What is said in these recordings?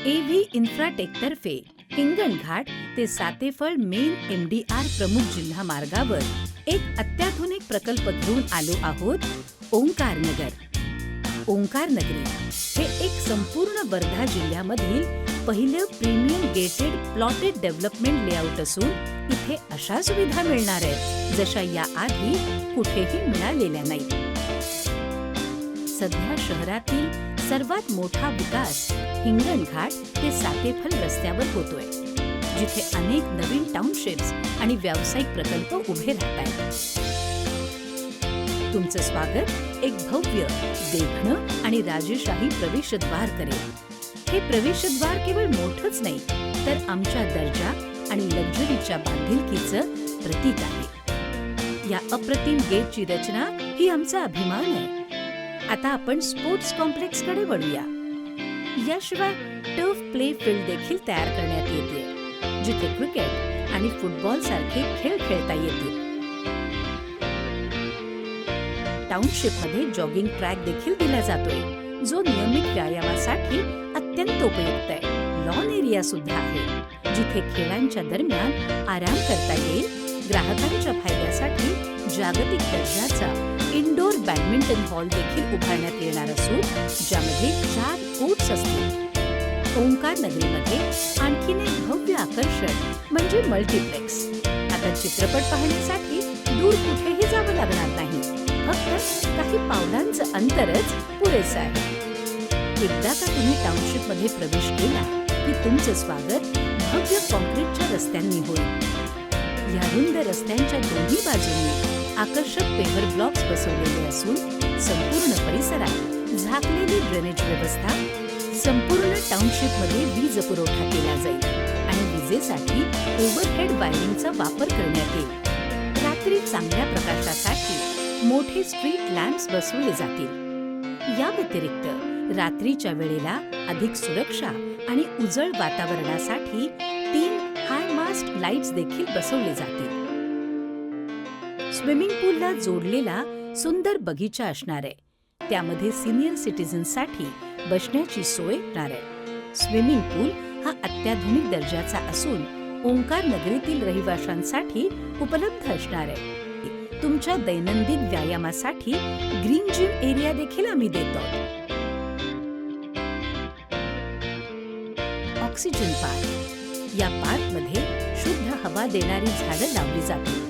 AV इन्फ्राटेकतर्फे Hinganghat ते Satephal main MDR प्रमुख जिल्हा मार्गावर एक अत्याधुनिक प्रकल्प घेऊन आलो आहोत. ओंकार नगर. ओंकार नगरी हे एक संपूर्ण वर्धा जिल्ह्यामधील पहिलं premium gated plotted development layout असून इथे अशा सुविधा मिळणार आहेत जशा याआधी कुठेही मिळालेल्या नाहीत. सध्या शहरातील सर्वात मोठा विकास हिंगणघाट ते सातेफळ रस्त्यावर होतोय, जिथे अनेक नवीन टाउनशिप्स आणि व्यावसायिक प्रकल्प उभे राहत आहेत. तुमचं स्वागत एक भव्य, देखणं आणि राजेशाही प्रवेशद्वार करेल. हे प्रवेशद्वार केवळ मोठंच नाही, तर आमच्या दर्जा आणि लक्झरीच्या बांधिलकीचं प्रतीक आहे. या अप्रतिम गेटची रचना ही आमचा अभिमान आहे. आता आपण स्पोर्ट्स कॉम्प्लेक्सकडे वळूया. याशिवाय टर्फ प्ले फील्ड देखील तयार करण्यात येते, जिथे क्रिकेट आणि फुटबॉल सारखे खेळ खेळता येतील. टाउनशिपमध्ये जॉगिंग ट्रॅक देखील दिला जातोय, जो नियमित व्यायामासाठी अत्यंत उपयुक्त आहे. लॉन एरिया सुद्धा आहे, जिथे खेळांच्या दरम्यान आराम करता येईल. ग्राहकांच्या फायद्यासाठी जागतिक दर्जाचा इनडोअर बॅडमिंटन हॉल देखील उभारण्यात येणार असून ज्यामध्ये 4 कोर्ट्स असतील. ओंकार नगरीमध्ये आणखीन एक भव्य आकर्षण म्हणजे मल्टीप्लेक्स. आता चित्रपट पाहण्यासाठी दूर कुठेही जावं लागणार नाही, फक्त काही पावलांचं अंतरच पुरेसं आहे. एकदा का तुम्ही टाउनशिपमध्ये प्रवेश केला की तुमचं स्वागत भव्य कॉन्क्रीटच्या रस्त्यांनी होईल. या रुंद रस्त्यांच्या दोन्ही बाजूंनी आकर्षक पेव्हर ब्लॉक्स बसवलेले असून संपूर्ण परिसरात झाकलेली ड्रेनेज व्यवस्था. संपूर्ण टाउनशिपमध्ये वीज पुरवठा केला जाईल आणि विजेसाठी ओव्हरहेड वायरिंगचा वापर करण्यात येईल. रात्री चांगल्या प्रकाशासाठी मोठे स्ट्रीट लॅम्प्स बसवले जातील. या व्यतिरिक्त रात्रीच्या वेळेला अधिक सुरक्षा आणि उजळ वातावरणासाठी 3 हाय मास्ट लाईट्स देखील बसवले जातील. स्विमिंग पूलला जोडलेला सुंदर बगीचा असणार आहे. त्यामध्ये सिनियर सिटीझन्ससाठी बसण्याची सोय असणार आहे. स्विमिंग पूल हा अत्याधुनिक दर्जाचा असून ओंकार नगरीतील रहिवाशांसाठी उपलब्ध असणार आहे. तुमच्या दैनंदिन व्यायामासाठी ग्रीन जिम एरिया देखील आम्ही देतो. Oxygen park. या पार्कमध्ये शुद्ध हवा देणारी झाडं लावली जातील.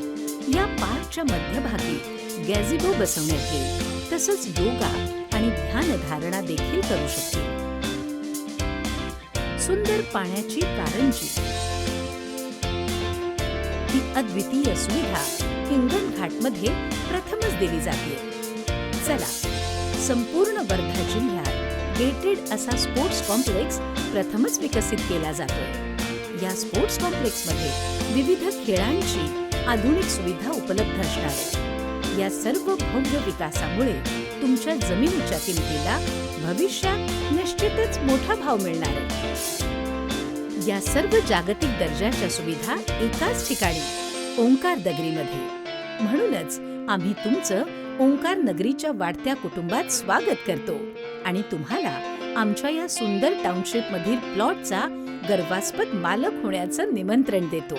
या पार्कच्या मध्यभागी गॅझिबो बसवण्यात येईल, तसंच योगा आणि ध्यानधारणा देखील करू शकतील. सुंदर पाण्याची कारंजी. ही अद्वितीय सुविधा हिंगणघाटमध्ये प्रथमच दिली जाते. चला, संपूर्ण वर्धा जिल्ह्यात गेटेड असा स्पोर्ट्स कॉम्प्लेक्स प्रथमच विकसित केला जातोय. या स्पोर्ट्स कॉम्प्लेक्समध्ये विविध खेळांची आधुनिक सुविधा उपलब्ध असणार आहे. या सर्व भव्य विकासामुळे तुमच्या जमिनीच्या किमतीला भविष्यात निश्चितच मोठा भाव मिळणार आहे. या सर्व जागतिक दर्जाच्या सुविधा एकाच ठिकाणी ओंकार नगरीमध्ये. म्हणूनच आम्ही तुमचं ओंकार नगरीच्या वाढत्या कुटुंबात स्वागत करतो आणि तुम्हाला आमच्या या सुंदर टाउनशिपमधील प्लॉटचा गर्वास्पद मालक होण्याचं निमंत्रण देतो.